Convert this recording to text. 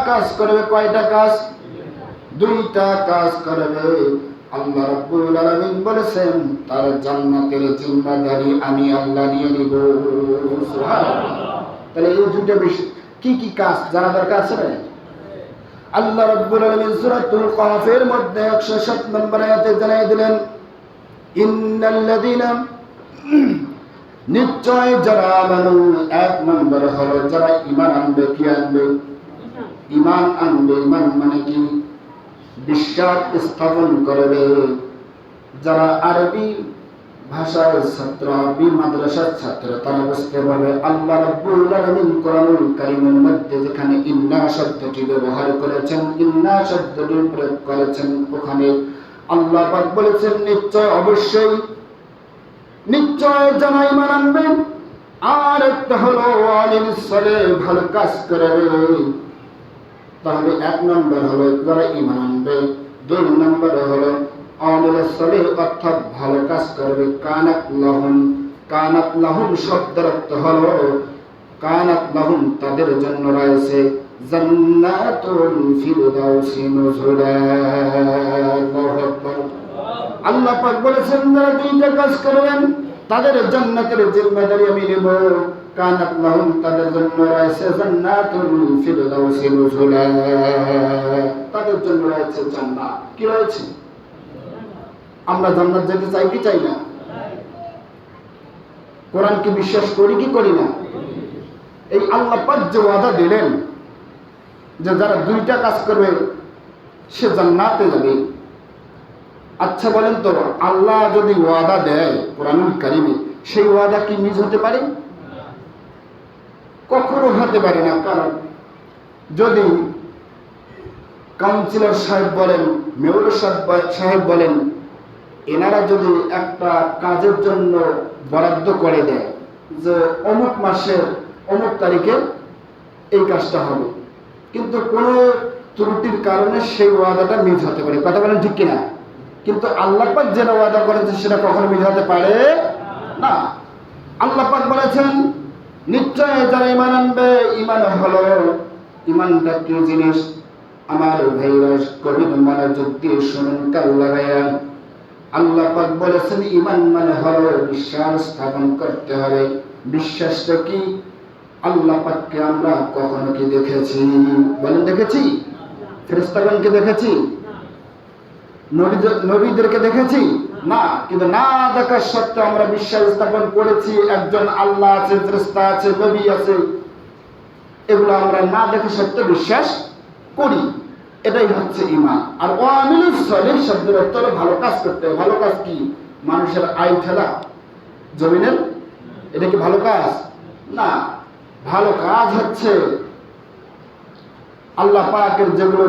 কাজ করবে। কয়টা কাজ? দুইটা কাজ করবে। আল্লাহ রাব্বুল আলামিন বলেছেন তার জান্নাতের জিম্মাদারি আমি আল্লাহ নিয়ে নিব। সুবহানাল্লাহ। তাহলে এই দুটো বিষয় কি কি কাজ জানা দরকার আছে না? আল্লাহ রাব্বুল আলামিন সূরাতুল কাহফের মধ্যে 107 নম্বর আয়াতে জানিয়ে দিলেন, ইন্নাল্লাযীনা, নিশ্চয় যারা আমানু, এক নম্বর হলো যারা ঈমান আনবে। কি আনবে? ঈমান আনবে। ঈমান মানে কি? বিশ্বাস স্থাপন করবে। যারা আরবি ভাষার ছাত্র, আরবি মাদ্রাসার ছাত্র, তারা বুঝতে পারবে আল্লাহ রাব্বুল আলামিন কোরআনুল কারীমের মধ্যে যেখানে ইন্না শব্দটি ব্যবহার করেছেন, ইন্না শব্দটি প্রয়োগ করেছেন, ওখানে আল্লাহ পাক বলেছেন নিশ্চয়, অবশ্যই, নিশ্চয় যারা ঈমান আনবে। আর একটা হলো আমিলুস সালিহ, ভালো কাজ করবে। তাহলে এক নম্বর হলো যারা ঈমান আনবে, দুই নম্বর হলো আমিলুস সালিহ অর্থাৎ ভালো কাজ করবে। কানাত লাহুম, কানাত লাহুম শব্দের অর্থ হলো কানাত লাহুম তাদের জন্য রয়েছে জান্নাতুল ফিরদাউসি নুজুলা। আল্লাহু আকবার। আল্লাহ পাক বলেছেন যারা দুইটা কাজ করবেন তাদের জান্নাতের জিম্মাদারি আমি নেব। কানাত লাহুম তাদের জন্য রয়েছে জান্নাতুল ফিরদাউসি নুজুলা, তাদের জন্য রয়েছে জান্নাত। কি রয়েছে? আমরা জান্নাত যেতে চাই কি চাই না? কোরআনকে বিশ্বাস করি কি করি না? এই আল্লাহ পাক যে ওয়াদা দিলেন যে যারা দুইটা কাজ করবে সে জান্নাতে যাবে। আচ্ছা বলেন তো, আল্লাহ যদি ওয়াদা দেয় কোরআনুল কারীমে, সেই ওয়াদা কি মিস হতে পারে? কখনো হতে পারে না। কারণ যদি কাউন্সিলর সাহেব বলেন, মেয়র সাহেব বলেন, এনারা যদি একটা কাজের জন্য বরাদ্দ করে দেয় যে অমুক মাসের অমুক তারিখে এই কাজটা হবে, কিন্তু কোনো ত্রুটির কারণে সেই ওয়াদাটা মিস হতে পারে। কথা বলেন ঠিক কিনা? কিন্তু আল্লাহ পাক যেটা ওয়াদা করেছে সেটা কখনো মিস হতে পারে না। আল্লাহ পাক বলেছেন নিশ্চয় যারা ঈমান আনবে। ঈমান হলো, ঈমানটা কি জিনিস? আমার ভাইরা কবির মনোযোগ দিয়ে শুনুন কাল লাগায়া। আল্লাহ পাক বলেছেন ঈমান মানে হলো বিশ্বাস স্থাপন করতে হবে। বিশ্বাসটা কি? আল্লাহ পাককে আমরা কখনো কি দেখেছি? বলেন দেখেছি? ফেরেশতাগণকে দেখেছি? নবীদেরকে দেখেছি? না। কিন্তু না দেখার সত্ত্বেও আমরা বিশ্বাস স্থাপন করেছি একজন আল্লাহ আছে, ফেরেশতা আছে, নবী আছে। এগুলো আমরা না দেখে সত্ত্বেও বিশ্বাস করি। এটাই হচ্ছে ঈমান। আর আমিলুস সালিহ শব্দের অর্থ হলো ভালো কাজ করতে হবে। ভালো কাজ কি? মানুষের আয় ঠেলা জমিনের, এটা কি ভালো কাজ? না। ভালো কাজ হচ্ছে আল্লাহ পাকের যেগুলো